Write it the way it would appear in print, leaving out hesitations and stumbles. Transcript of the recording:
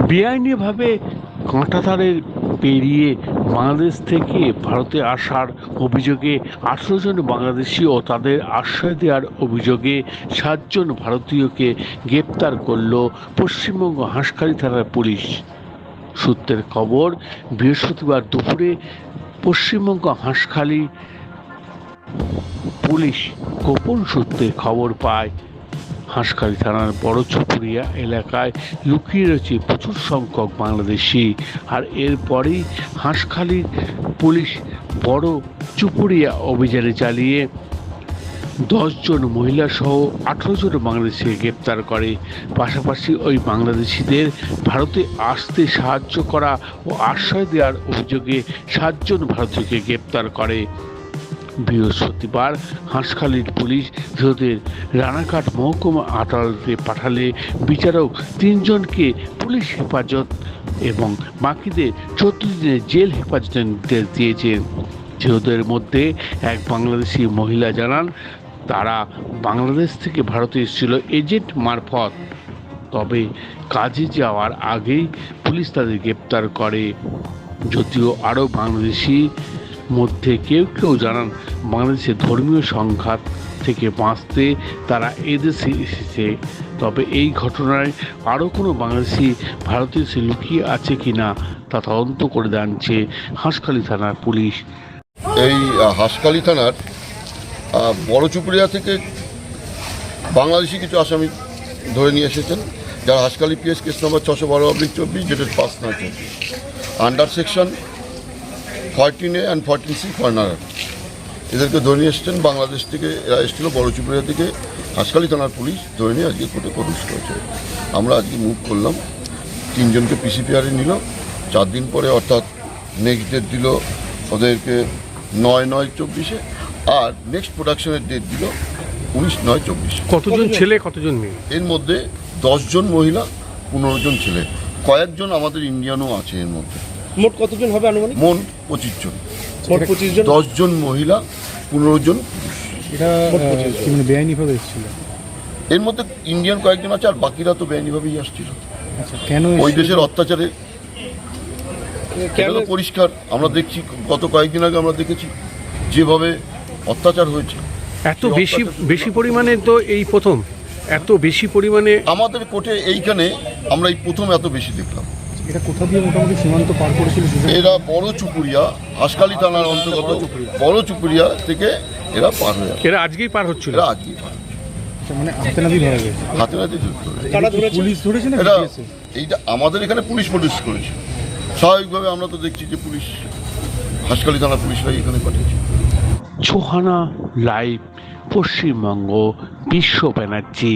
বেআইনিভাবে কাঁটাতারের পেরিয়ে বাংলাদেশ থেকে ভারতে আসার অভিযোগে 18 জন বাংলাদেশি ও তাদের আশ্রয় দেওয়ার অভিযোগে 7 জন ভারতীয়কে গ্রেপ্তার করল পশ্চিমবঙ্গ হাঁসখালি থানার পুলিশ। সূত্রের খবর, বৃহস্পতিবার দুপুরে পশ্চিমবঙ্গ হাঁসখালি পুলিশ গোপন সূত্রে খবর পায় হাঁসখালি থানার বড় চুপুরিয়া এলাকায় লুকিয়ে রয়েছে প্রচুর সংখ্যক বাংলাদেশি। আর এরপরেই হাঁসখালির পুলিশ বড় চুপুরিয়া অভিযানে চালিয়ে 10 জন মহিলা সহ 18 জন বাংলাদেশিকে গ্রেপ্তার করে। পাশাপাশি ওই বাংলাদেশিদের ভারতে আসতে সাহায্য করা ও আশ্রয় দেওয়ার অভিযোগে 7 জন ভারতীয়কে গ্রেপ্তার করে। বৃহস্পতিবার হাঁসখালির পুলিশ ধৃতদের রানাঘাট মহকুমা আদালতে পাঠালে বিচারক 3 জনকে পুলিশ হেফাজত এবং বাকিদের 14 দিনের জেল হেফাজতের নির্দেশ দিয়েছেন। ধৃতদের মধ্যে এক বাংলাদেশি মহিলা জানান, তারা বাংলাদেশ থেকে ভারতে এসেছিল এজেন্ট মারফত। তবে কাজে যাওয়ার আগেই পুলিশ তাদের গ্রেপ্তার করে। যদিও আরও বাংলাদেশি মধ্যে কেউ কেউ জানান, বাংলাদেশের ধর্মীয় সংঘাত থেকে বাঁচতে তারা এদেশে এসেছে। তবে এই ঘটনায় আরও কোনো বাংলাদেশি ভারতে এসে লুকিয়ে আছে কিনা তা তদন্ত করে জানছে হাঁসখালি থানার পুলিশ। এই হাঁসখালি থানার বড় চুপুরিয়া থেকে বাংলাদেশি কিছু আসামি ধরে নিয়ে এসেছেন, যারা হাঁসখালি পিএস কেস নম্বর 612/24 যেটার পাস আছে under section 14A and 14C foreigner. এদেরকে ধরে নিয়ে এসেছেন বাংলাদেশ থেকে। এরা এসেছিল বড় চুপুরিয়া থেকে। হাঁসখালি থানার পুলিশ ধরে নিয়ে আজকে কোর্টে প্রডিউস করেছে। আমরা আজকে মুভ করলাম, 3 জনকে পিসিপিআরে নিল। 4 দিন পরে অর্থাৎ নেক্সট ডেট দিল ওদেরকে 9/9/24 আর নেক্সট প্রোডাকশনের ডেট দিল 19/9/24। কতজন ছেলে কতজন মেয়ে? এর মধ্যে 10 জন মহিলা, 15 জন ছেলে, কয়েকজন আমাদের ইন্ডিয়ানও আছে এর মধ্যে। মোট কতজন হবে আনুমানিক? মোট 25 জন। মোট 25 জন। 10 জন মহিলা, 15 জন পুরুষ। এটা মানে বেআইনিভাবে এসেছিল। এর মধ্যে ইন্ডিয়ান কয়েকজন আছে, আর বাকিরা তো বেআইনিভাবেই আসছিল। আচ্ছা, কেন ওই দেশের অত্যাচারে কেন পরিষ্কার। আমরা দেখছি গত কয়েকদিন আগে আমরা দেখেছি যেভাবে অত্যাচার হয়েছে। এত বেশি পরিমাণে তো এই প্রথম, এত বেশি পরিমাণে আমাদের কোর্টে এইখানে আমরা এই প্রথম এত বেশি দেখলাম। এটা কোথা দিয়ে মোটামুটি সীমান্ত পার করেছিল? এরা বড় চুপুরিয়া, হাঁসখালি থানার অন্তর্গত বড় চুপুরিয়া থেকে এরা পার হয়ে আসে। এরা আজকেই পার হচ্ছিল? এরা আজকেই পার, মানে হাতে নাতে ধরা গেছে। হাতে নাতে পুলিশ ধরেছে না? এটা এইটা আমাদের এখানে পুলিশ প্রডিউস করেছে। স্বাভাবিকভাবে আমরা তো দেখছি যে পুলিশ, হাঁসখালি থানা পুলিশরাই এখানে পাঠিয়েছে। সোহানা লাইভ, পশ্চিমবঙ্গ, বিশ্ব ব্যানার্জি।